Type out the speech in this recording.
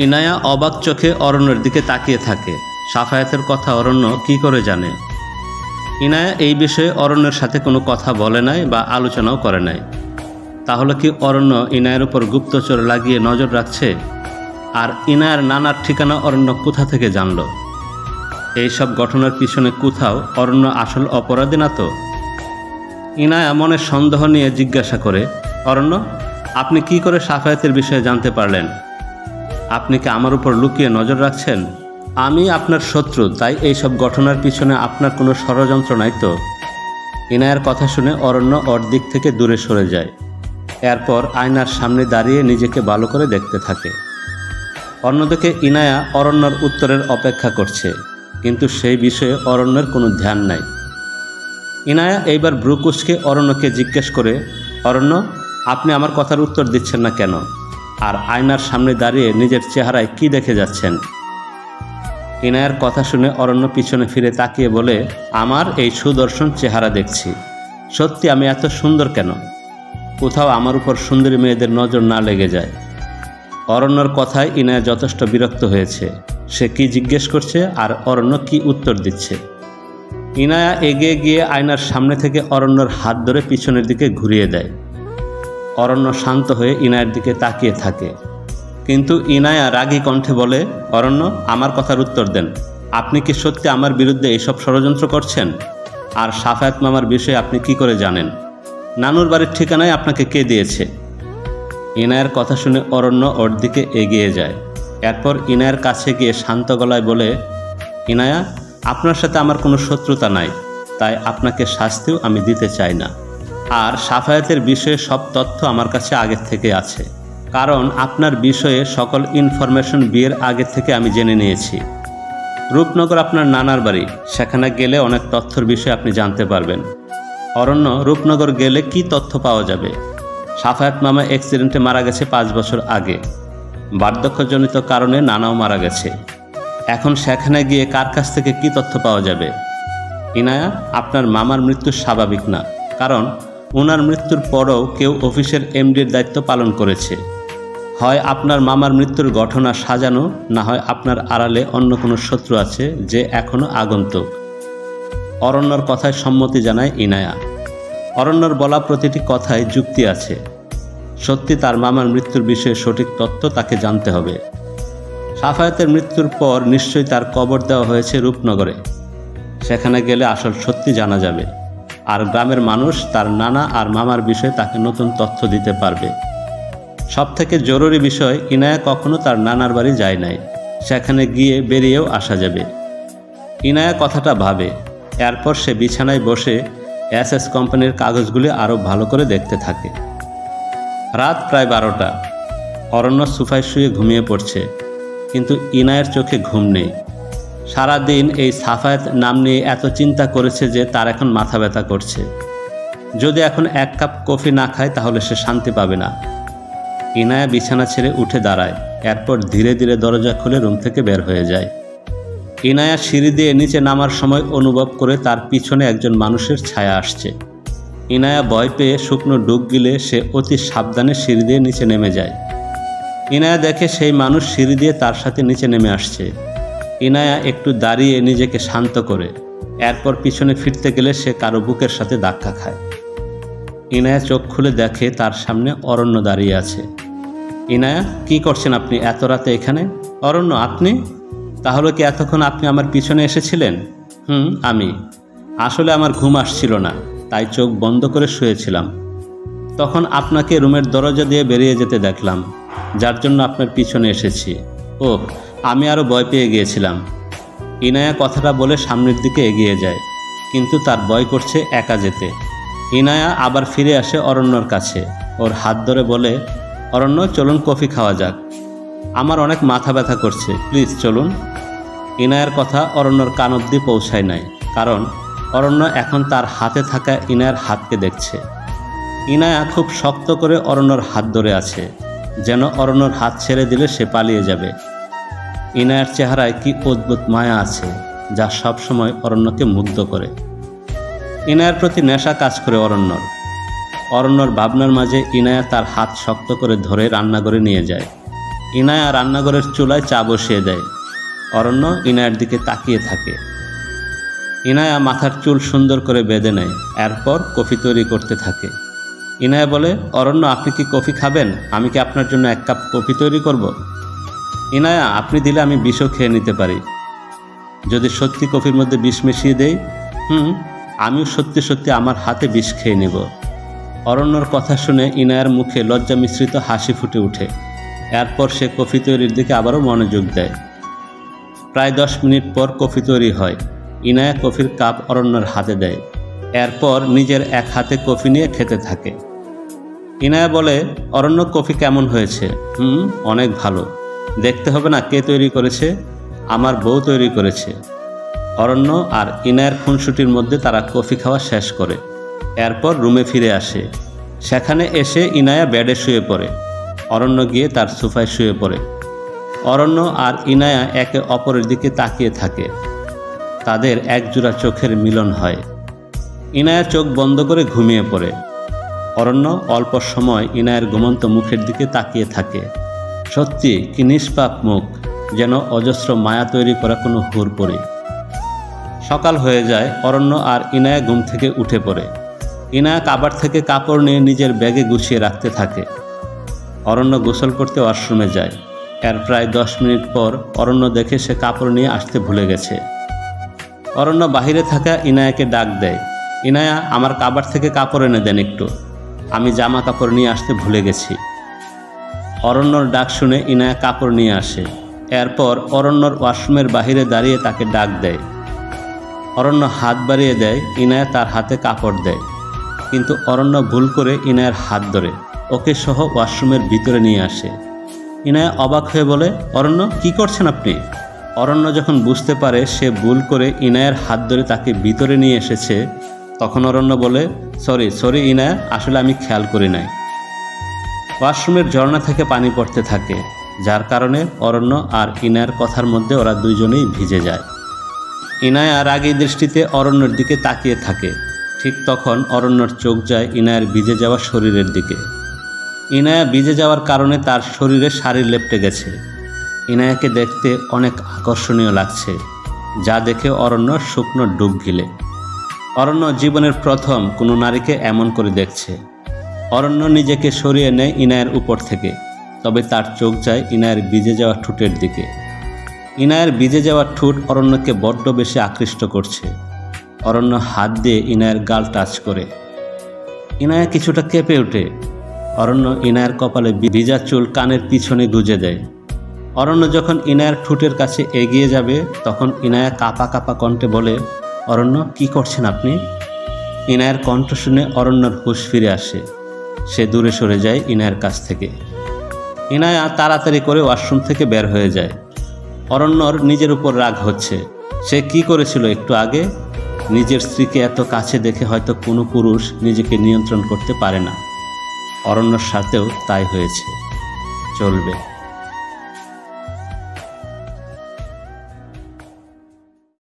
ইনায়া অবাক চোখে অরণ্যের দিকে তাকিয়ে থাকে। সাফায়াতের কথা অরণ্য কি করে জানে? ইনায়া এই বিষয়ে অরণ্যের সাথে কোনো কথা বলে নাই বা আলোচনাও করে নাই। তাহলে কি অরণ্য ইনায়ার উপর গুপ্তচর লাগিয়ে নজর রাখছে? আর ইনায়ার নানার ঠিকানা অরণ্য কোথা থেকে জানল? এইসব ঘটনার পিছনে কোথাও অরণ্য আসল অপরাধী না তো? ইনায়া মনে সন্দেহ নিয়ে জিজ্ঞাসা করে, অরণ্য, আপনি কি করে সাফায়াতের বিষয়ে জানতে পারলেন? আপনি কি আমার উপর লুকিয়ে নজর রাখছেন? আমি আপনার শত্রু, তাই এইসব ঘটনার পিছনে আপনার কোনো ষড়যন্ত্র নাই তো? ইনায়ার কথা শুনে অরণ্য ওর দিক থেকে দূরে সরে যায়। এরপর আয়নার সামনে দাঁড়িয়ে নিজেকে ভালো করে দেখতে থাকে। অন্যদিকে ইনায়া অরণ্যর উত্তরের অপেক্ষা করছে, কিন্তু সেই বিষয়ে অরণ্যের কোনো ধ্যান নাই। ইনায়া এইবার ব্রুকুচকে অরণ্যকে জিজ্ঞেস করে, অরণ্য, আপনি আমার কথার উত্তর দিচ্ছেন না কেন? আর আয়নার সামনে দাঁড়িয়ে নিজের চেহারায় কি দেখে যাচ্ছেন? ইনায়ার কথা শুনে অরণ্য পিছনে ফিরে তাকিয়ে বলে, আমার এই সুদর্শন চেহারা দেখছি। সত্যি আমি এত সুন্দর কেন? কোথাও আমার উপর সুন্দরী মেয়েদের নজর না লেগে যায়। অরণ্যর কথায় ইনায়া যথেষ্ট বিরক্ত হয়েছে। সে কি জিজ্ঞেস করছে আর অরণ্য কি উত্তর দিচ্ছে। ইনায়া এগিয়ে গিয়ে আয়নার সামনে থেকে অরণ্যর হাত ধরে পিছনের দিকে ঘুরিয়ে দেয়। অরণ্য শান্ত হয়ে ইনায়ার দিকে তাকিয়ে থাকে, কিন্তু ইনায়া রাগী কণ্ঠে বলে, অরণ্য, আমার কথার উত্তর দেন। আপনি কি সত্যি আমার বিরুদ্ধে এইসব ষড়যন্ত্র করছেন? আর সাফায়াত মামার বিষয়ে আপনি কি করে জানেন? নানুর বাড়ির ঠিকানায় আপনাকে কে দিয়েছে? ইনায়ার কথা শুনে অরণ্য ওর দিকে এগিয়ে যায়। এরপর ইনায়ার কাছে গিয়ে শান্ত গলায় বলে, ইনায়া, আপনার সাথে আমার কোনো শত্রুতা নাই, তাই আপনাকে শাস্তিও আমি দিতে চাই না। আর সাফায়াতের বিষয়ে সব তথ্য আমার কাছে আগের থেকে আছে, কারণ আপনার বিষয়ে সকল ইনফরমেশন বিয়ের আগে থেকে আমি জেনে নিয়েছি। রূপনগর আপনার নানার বাড়ি, সেখানে গেলে অনেক তথ্যের বিষয়ে আপনি জানতে পারবেন। অরণ্য, রূপনগর গেলে কি তথ্য পাওয়া যাবে? সাফায়াত মামা অ্যাক্সিডেন্টে মারা গেছে 5 বছর আগে। বার্ধক্যজনিত কারণে নানাও মারা গেছে। এখন সেখানে গিয়ে কার কাছ থেকে কি তথ্য পাওয়া যাবে? ইনায়া, আপনার মামার মৃত্যু স্বাভাবিক না, কারণ ওনার মৃত্যুর পরও কেউ অফিসের এমডির দায়িত্ব পালন করেছে। হয় আপনার মামার মৃত্যুর ঘটনা সাজানো, না হয় আপনার আড়ালে অন্য কোনো শত্রু আছে যে এখনও আগন্তুক। অরণ্যর কথায় সম্মতি জানায় ইনায়া। অরণ্যর বলা প্রতিটি কথায় যুক্তি আছে। সত্যি তার মামার মৃত্যুর বিষয়ে সঠিক তথ্য তাকে জানতে হবে। সাফায়াতের মৃত্যুর পর নিশ্চয়ই তার কবর দেওয়া হয়েছে রূপনগরে। সেখানে গেলে আসল সত্যি জানা যাবে, আর গ্রামের মানুষ তার নানা আর মামার বিষয়ে তাকে নতুন তথ্য দিতে পারবে। সবথেকে জরুরি বিষয়, ইনায়া কখনো তার নানার বাড়ি যায় নাই। সেখানে গিয়ে বেরিয়েও আসা যাবে। ইনায়া কথাটা ভাবে। এরপর সে বিছানায় বসে এসএস কোম্পানির কাগজগুলি আরও ভালো করে দেখতে থাকে। রাত প্রায় 12টা। অরণ্য সোফায় শুয়ে ঘুমিয়ে পড়ছে, কিন্তু ইনায়ের চোখে ঘুম নেই। সারাদিন এই সাফায়াত নাম নিয়ে এত চিন্তা করেছে যে তার এখন মাথা ব্যথা করছে। যদি এখন 1 কাপ কফি না খায় তাহলে সে শান্তি পাবে না। ইনায়া বিছানা ছেড়ে উঠে দাঁড়ায়। এরপর ধীরে ধীরে দরজা খুলে রুম থেকে বের হয়ে যায়। ইনায়া সিঁড়ি দিয়ে নিচে নামার সময় অনুভব করে তার পিছনে একজন মানুষের ছায়া আসছে। ইনায়া ভয় পেয়ে শুকনো ডুব গিলে সে অতি সাবধানে সিঁড়ি দিয়ে নিচে নেমে যায়। ইনায়া দেখে সেই মানুষ সিঁড়ি দিয়ে তার সাথে নিচে নেমে আসছে। ইনায়া একটু দাঁড়িয়ে নিজেকে শান্ত করে, এরপর পিছনে ফিরতে গেলে সে কারো বুকের সাথে ধাক্কা খায়। ইনায়া চোখ খুলে দেখে তার সামনে অরণ্য দাঁড়িয়ে আছে। ইনায়া, কি করছেন আপনি এত রাতে এখানে? অরণ্য, আপনি? তাহলে কি এতক্ষণ আপনি আমার পিছনে এসেছিলেন? আমি। আসলে আমার ঘুম আসছিল না, তাই চোখ বন্ধ করে শুয়েছিলাম। তখন আপনাকে রুমের দরজা দিয়ে বেরিয়ে যেতে দেখলাম, যার জন্য আপনার পিছনে এসেছি। ও, আমি আরও ভয় পেয়ে গিয়েছিলাম। ইনায়া কথাটা বলে সামনের দিকে এগিয়ে যায়, কিন্তু তার ভয় করছে একা যেতে। ইনায়া আবার ফিরে আসে অরণ্যর কাছে। ওর হাত ধরে বলে, অরণ্য, চলুন কফি খাওয়া যাক। আমার অনেক মাথা ব্যথা করছে, প্লিজ চলুন। ইনায়ার কথা অরণ্যর কান অবধি পৌঁছায় নাই, কারণ অরণ্য এখন তার হাতে থাকা ইনায়ার হাতকে দেখছে। ইনায়া খুব শক্ত করে অরণ্যর হাত ধরে আছে, যেন অরণ্যর হাত ছেড়ে দিলে সে পালিয়ে যাবে। ইনায়ার চেহারায় কি অদ্ভুত মায়া আছে, যা সবসময় অরণ্যকে মুগ্ধ করে। ইনায়ার প্রতি নেশা কাজ করে অরণ্যর ভাবনার মাঝে ইনায়া তার হাত শক্ত করে ধরে রান্নাঘরে নিয়ে যায়। ইনায়া রান্নাঘরের চুলায় চা বসিয়ে দেয়। অরণ্য ইনায়ার দিকে তাকিয়ে থাকে। ইনায়া মাথার চুল সুন্দর করে বেঁধে নেয়, এরপর কফি তৈরি করতে থাকে। ইনায়া বলে, অরণ্য আপনি কি কফি খাবেন? আমি কি আপনার জন্য 1 কাপ কফি তৈরি করব? ইনায়া, আপনি দিলে আমি বিষও খেয়ে নিতে পারি। যদি সত্যি কফির মধ্যে বিষ মিশিয়ে দেই? আমিও সত্যি সত্যি আমার হাতে বিষ খেয়ে নেব। অরণ্যর কথা শুনে ইনায়ার মুখে লজ্জা মিশ্রিত হাসি ফুটে ওঠে। এরপর সে কফি তৈরির দিকে আবারও মনোযোগ দেয়। প্রায় 10 মিনিট পর কফি তৈরি হয়। ইনায়া কফির কাপ অরণ্যর হাতে দেয়। এরপর নিজের এক হাতে কফি নিয়ে খেতে থাকে। ইনায়া বলে, অরণ্য কফি কেমন হয়েছে? অনেক ভালো। দেখতে হবে না কে তৈরি করেছে? আমার বউ তৈরি করেছে। অরণ্য আর ইনায়ার খুনসুটির মধ্যে তারা কফি খাওয়া শেষ করে। এরপর রুমে ফিরে আসে। সেখানে এসে ইনায়া বেডে শুয়ে পড়ে। অরণ্য গিয়ে তার সোফায় শুয়ে পড়ে। অরণ্য আর ইনায়া একে অপরের দিকে তাকিয়ে থাকে। তাদের একজোড়া চোখের মিলন হয়। ইনায়া চোখ বন্ধ করে ঘুমিয়ে পড়ে। অরণ্য অল্প সময় ইনায়ার ঘুমন্ত মুখের দিকে তাকিয়ে থাকে। সত্যি কি নিষ্পাপ মুখ, যেন অজস্র মায়া তৈরি করা কোনো হুড়পড়ি। সকাল হয়ে যায়। অরণ্য আর ইনায়া ঘুম থেকে উঠে পড়ে। ইনায়া কাবার থেকে কাপড় নিয়ে নিজের ব্যাগে গুছিয়ে রাখতে থাকে। অরণ্য গোসল করতে ওয়াশরুমে যায়। এর প্রায় 10 মিনিট পর অরণ্য দেখে সে কাপড় নিয়ে আসতে ভুলে গেছে। অরণ্য বাহিরে থাকা ইনায়াকে ডাক দেয়, ইনায়া, আমার কাবার থেকে কাপড় এনে দেন একটু, আমি জামা কাপড় নিয়ে আসতে ভুলে গেছি। অরণ্যর ডাক শুনে ইনায়া কাপড় নিয়ে আসে। এরপর অরণ্যর ওয়াশরুমের বাহিরে দাঁড়িয়ে তাকে ডাক দেয়। অরণ্য হাত বাড়িয়ে দেয়। ইনায়া তার হাতে কাপড় দেয়, কিন্তু অরণ্য ভুল করে ইনায়ার হাত ধরে ওকে সহ ওয়াশরুমের ভিতরে নিয়ে আসে। ইনায়া অবাক হয়ে বলে, অরণ্য কি করছেন আপনি? অরণ্য যখন বুঝতে পারে সে ভুল করে ইনায়ার হাত ধরে তাকে ভিতরে নিয়ে এসেছে, তখন অরণ্য বলে, সরি ইনায়া, আসলে আমি খেয়াল করি নাই। ওয়াশরুমের ঝর্ণা থেকে পানি পড়তে থাকে, যার কারণে অরণ্য আর ইনায়ার কথার মধ্যে ওরা দুইজনেই ভিজে যায়। ইনায়া রাগী দৃষ্টিতে অরণ্যর দিকে তাকিয়ে থাকে। ঠিক তখন অরণ্যর চোখ যায় ইনায়ার ভিজে যাওয়া শরীরের দিকে। ইনায়া ভিজে যাওয়ার কারণে তার শরীরে শাড়ি লেপটে গেছে। ইনায়াকে দেখতে অনেক আকর্ষণীয় লাগছে, যা দেখে অরণ্য শুকনো ডুব গিলে। অরণ্য জীবনের প্রথম কোনো নারীকে এমন করে দেখছে। অরণ্য নিজেকে সরিয়ে নেয় ইনায়ার উপর থেকে, তবে তার চোখ যায় ইনায়ার ভিজে যাওয়া ঠোঁটের দিকে। ইনায়ার ভিজে যাওয়া ঠোঁট অরণ্যকে বড্ড বেশি আকৃষ্ট করছে। অরণ্য হাত দিয়ে ইনায়ার গাল টাচ করে। ইনায়া কিছুটা কেঁপে ওঠে। অরণ্য ইনায়ার কপালে ভিজা চুল কানের পিছনে গুজে দেয়। অরণ্য যখন ইনায়ার ঠোঁটের কাছে এগিয়ে যাবে, তখন ইনায়া কাঁপা কাঁপা কণ্ঠে বলে, অরণ্য কি করছেন আপনি? ইনায়ার কণ্ঠ শুনে অরণ্যর হুঁশ ফিরে আসে। সে দূরে সরে যায় ইনায়ার কাছ থেকে। ইনায়া তাড়াতাড়ি করে ওয়াশরুম থেকে বের হয়ে যায়। অরণ্যর নিজের উপর রাগ হচ্ছে। সে কি করেছিল একটু আগে? নিজের স্ত্রীকে এত কাছে দেখে হয়তো কোনো পুরুষ নিজেকে নিয়ন্ত্রণ করতে পারে না। অরণ্যর সাথেও তাই হয়েছে। চলবে।